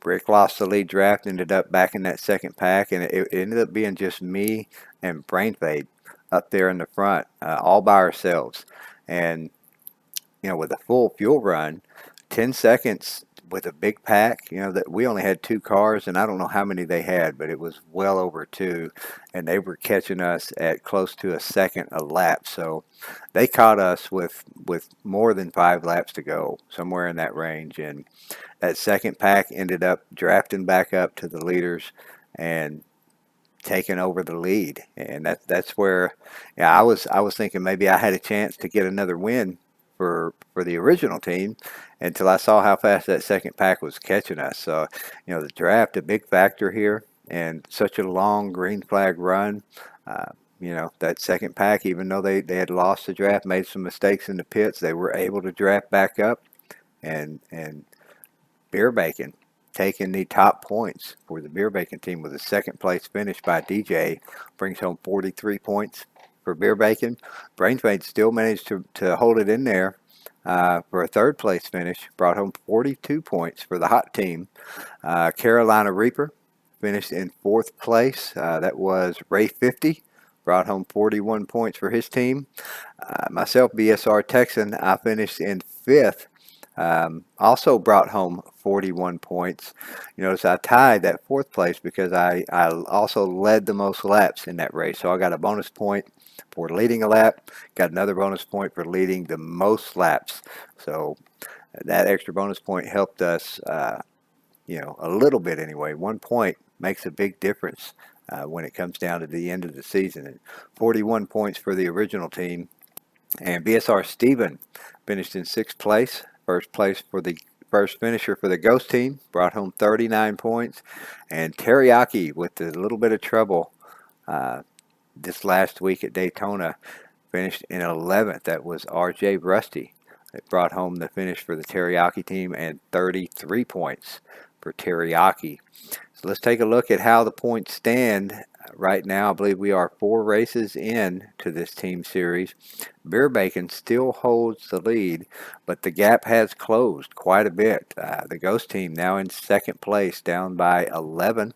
Rick lost the lead draft, ended up back in that second pack, and it ended up being just me and Brain Fade up there in the front, all by ourselves. And with a full fuel run, 10 seconds with a big pack, that we only had 2 cars, and I don't know how many they had, but it was well over 2, and they were catching us at close to a second a lap. So they caught us with more than 5 laps to go, somewhere in that range. And that second pack ended up drafting back up to the leaders and taking over the lead. And that's where I was thinking maybe I had a chance to get another win for the original team until I saw how fast that second pack was catching us. So, the draft, a big factor here, and such a long green flag run. That second pack, even though they had lost the draft, made some mistakes in the pits, they were able to draft back up, and Beer Bacon taking the top points for the Beer Bacon team with a second place finish by DJ, brings home 43 points for Beer Bacon. Brainfade still managed to hold it in there for a third place finish, brought home 42 points for the hot team. Carolina Reaper finished in 4th place. That was Ray 50, brought home 41 points for his team. Myself, BSR Texan, I finished in 5th. Also brought home 41 points. Notice I tied that 4th place because I also led the most laps in that race. So I got a bonus point for leading a lap, got another bonus point for leading the most laps. So that extra bonus point helped us, a little bit anyway. 1 point makes a big difference when it comes down to the end of the season. And 41 points for the original team. And BSR Steven finished in 6th place. First place for the first finisher for the Ghost team, brought home 39 points. And Teriyaki, with a little bit of trouble this last week at Daytona, finished in 11th. That was RJ Rusty. It brought home the finish for the Teriyaki team and 33 points for Teriyaki. So let's take a look at how the points stand Right now, I believe we are 4 races in to this team series. Beer Bacon still holds the lead, but the gap has closed quite a bit. The Ghost team now in second place, down by 11.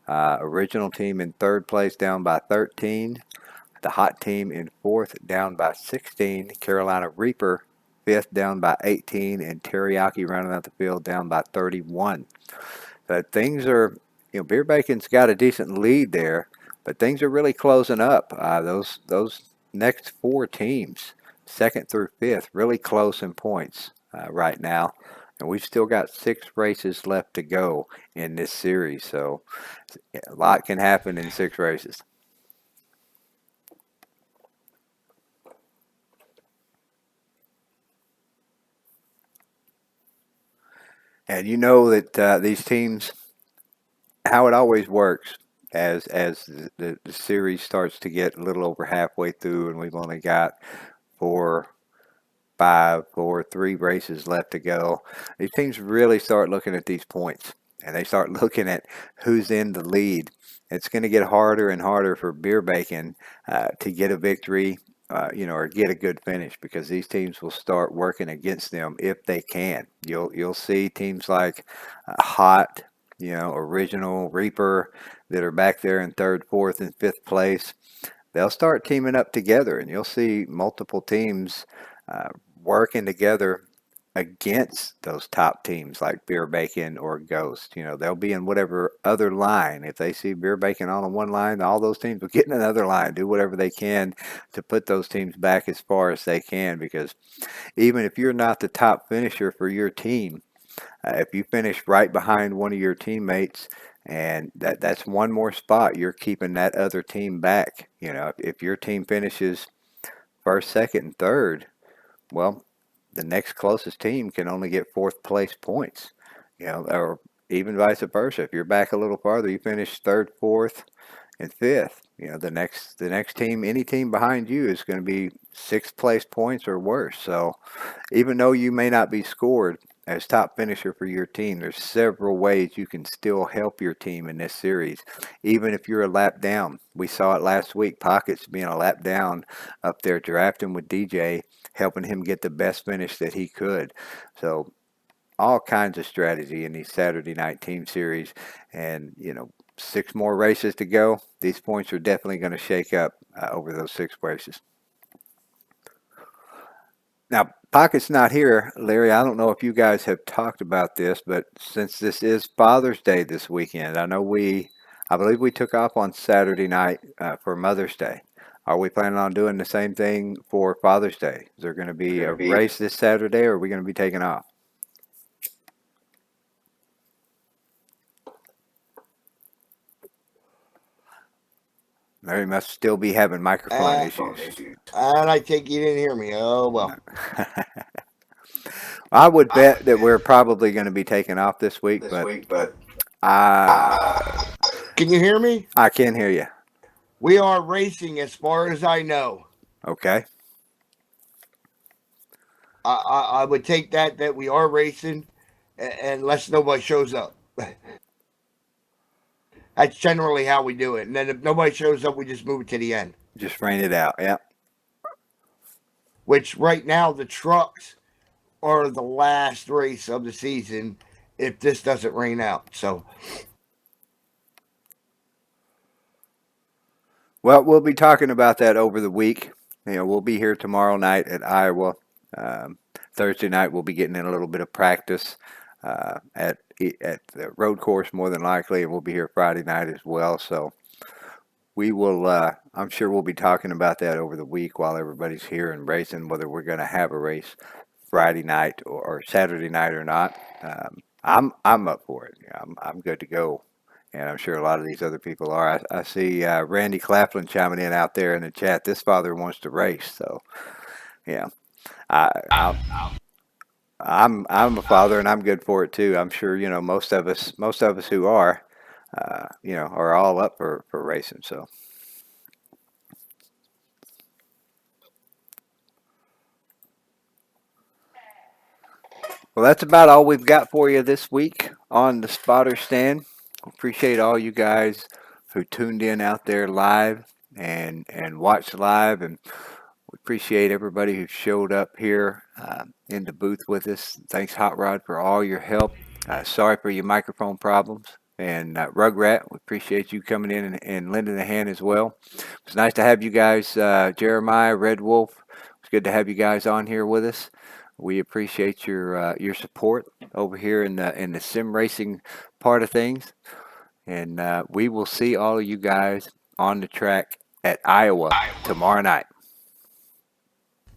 Original team in third place, down by 13. The Hot team in fourth, down by 16. Carolina Reaper, fifth, down by 18. And Teriyaki rounding out the field, down by 31. But things are, Beer Bacon's got a decent lead there, but things are really closing up. Those next 4 teams, second through fifth, really close in points right now. And we've still got 6 races left to go in this series. So a lot can happen in 6 races. And you know that these teams, how it always works, as the series starts to get a little over halfway through, and we've only got 4, 5, 4, 3 races left to go. These teams really start looking at these points, and they start looking at who's in the lead. It's going to get harder and harder for Beer Bacon to get a victory, or get a good finish, because these teams will start working against them if they can. You'll see teams like Hot, Original, Reaper, that are back there in third, fourth, and fifth place. They'll start teaming up together, and you'll see multiple teams working together against those top teams like Beer Bacon or Ghost. They'll be in whatever other line. If they see Beer Bacon on one line, all those teams will get in another line, do whatever they can to put those teams back as far as they can, because even if you're not the top finisher for your team, if you finish right behind one of your teammates, and that's one more spot, you're keeping that other team back. If your team finishes first, second, and third, well, the next closest team can only get fourth place points, or even vice versa. If you're back a little farther, you finish third, fourth, and fifth. The next team, any team behind you, is going to be sixth place points or worse. So even though you may not be scored as top finisher for your team, there's several ways you can still help your team in this series, even if you're a lap down. We saw it last week, Pockets being a lap down up there, drafting with DJ, helping him get the best finish that he could. So all kinds of strategy in these Saturday night team series, and 6 more races to go. These points are definitely going to shake up over those 6 races. Now, Pocket's not here, Larry. I don't know if you guys have talked about this, but since this is Father's Day this weekend, I believe we took off on Saturday night for Mother's Day. Are we planning on doing the same thing for Father's Day? Is there going to be a race this Saturday, or are we going to be taking off? Larry must still be having microphone issues. And I think you didn't hear me. Oh, well. I would bet that we're probably going to be taking off this week, but Can you hear me? I can hear you. We are racing as far as I know. Okay. I would take that we are racing unless nobody shows up. That's generally how we do it. And then if nobody shows up, we just move it to the end. Just rain it out, yeah. Which right now the trucks are the last race of the season if this doesn't rain out. So, well, we'll be talking about that over the week. We'll be here tomorrow night at Iowa. Thursday night we'll be getting in a little bit of practice at the road course, more than likely, and we'll be here Friday night as well. So we will, I'm sure we'll be talking about that over the week while everybody's here and racing, whether we're going to have a race Friday night or Saturday night or not. I'm up for it. I'm good to go, and I'm sure a lot of these other people are. I see Randy Claflin chiming in out there in the chat. This father wants to race, so yeah. I'm a father, and I'm good for it too. I'm sure most of us who are are all up for racing. So, well, that's about all we've got for you this week on the Spotter Stand. Appreciate all you guys who tuned in out there live and watched live, and we appreciate everybody who showed up here in the booth with us. Thanks, Hot Rod, for all your help. Sorry for your microphone problems. And Rugrat, we appreciate you coming in and lending a hand as well. It's nice to have you guys, Jeremiah, Red Wolf. It's good to have you guys on here with us. We appreciate your support over here in the sim racing part of things. And we will see all of you guys on the track at Iowa tomorrow night.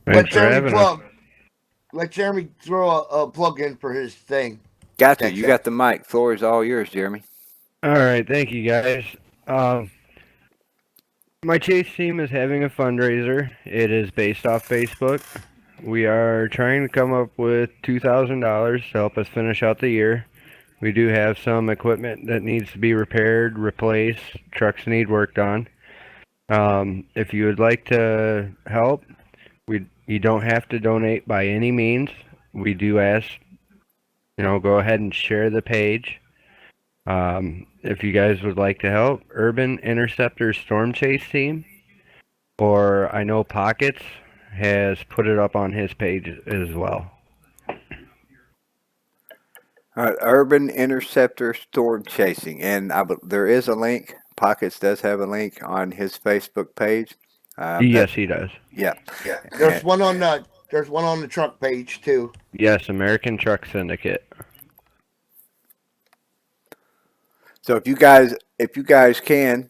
Thanks for having us. Let Jeremy throw a plug in for his thing. Got you. Thanks, You Jeff. got the mic. Floor is all yours, Jeremy. All right, thank you guys. My chase team is having a fundraiser. It is based off Facebook. We are trying to come up with $2,000 to help us finish out the year. We do have some equipment that needs to be repaired, replaced. Trucks need worked on. If you would like to help, you don't have to donate by any means. We do ask, go ahead and share the page. If you guys would like to help, Urban Interceptor Storm Chase Team, or I know Pockets has put it up on his page as well. All right, Urban Interceptor Storm Chasing, and there is a link. Pockets does have a link on his Facebook page. Yes, he does. Yeah. There's one on the truck page too. Yes, American Truck Syndicate. So if you guys can,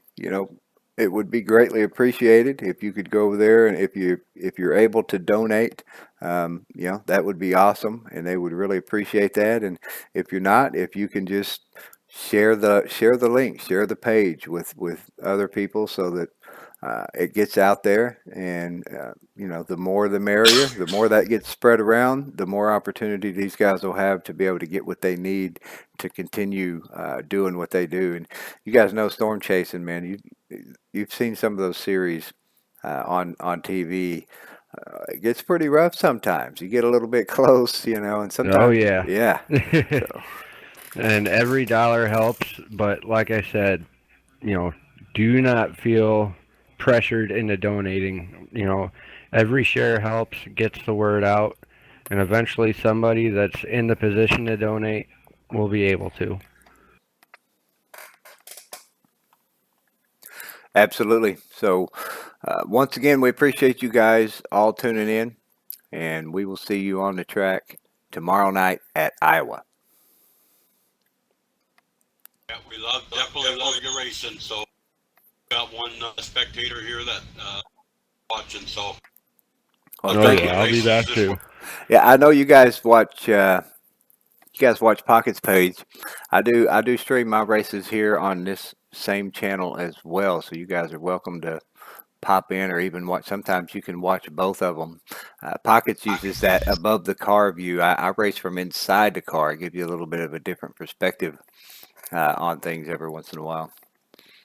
it would be greatly appreciated if you could go over there, and if you're able to donate, that would be awesome, and they would really appreciate that. And if you're not, if you can just share the link, share the page with other people so that it gets out there, and the more the merrier. The more that gets spread around, the more opportunity these guys will have to be able to get what they need to continue doing what they do. And you guys know storm chasing, man. You've seen some of those series on TV. It gets pretty rough sometimes. You get a little bit close, and sometimes. Oh yeah. Yeah. So. And every dollar helps, but like I said, do not feel pressured into donating. Every share helps, gets the word out, and eventually somebody that's in the position to donate will be able to. Absolutely. So once again, we appreciate you guys all tuning in, and we will see you on the track tomorrow night at Iowa. Yeah, we definitely love your racing. So got one spectator here that watching. So Thank you. I'll be back too. Yeah, I know you guys watch. Watch Pockets page. I do stream my races here on this same channel as well. So you guys are welcome to pop in or even watch. Sometimes you can watch both of them. Pockets uses that above the car view. I race from inside the car. Give you a little bit of a different perspective on things every once in a while.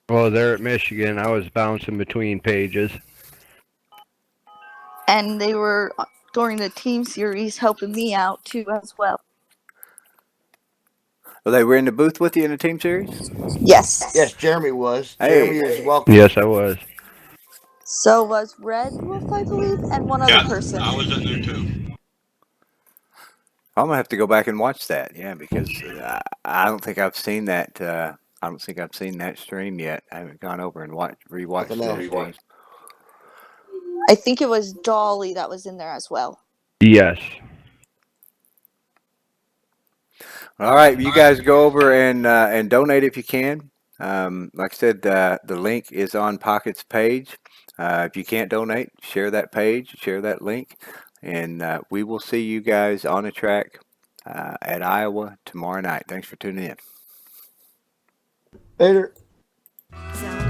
Well, there at Michigan, I was bouncing between pages. And they were during the team series helping me out too as well. Well, they were in the booth with you in the team series? Yes. Yes, Jeremy was. Hey. Jeremy is welcome. Yes, I was. So was Red Wolf, I believe, and one other person. I was in there too. I'm gonna have to go back and watch that. Yeah, because I don't think I've seen that. I don't think I've seen that stream yet. I haven't gone over and rewatched those streams. I think it was Dolly that was in there as well. Yes. All right, you guys go over and donate if you can. Like I said, the link is on Pockets page. If you can't donate, share that page, share that link, and we will see you guys on the track at Iowa tomorrow night. Thanks for tuning in. Later. Sound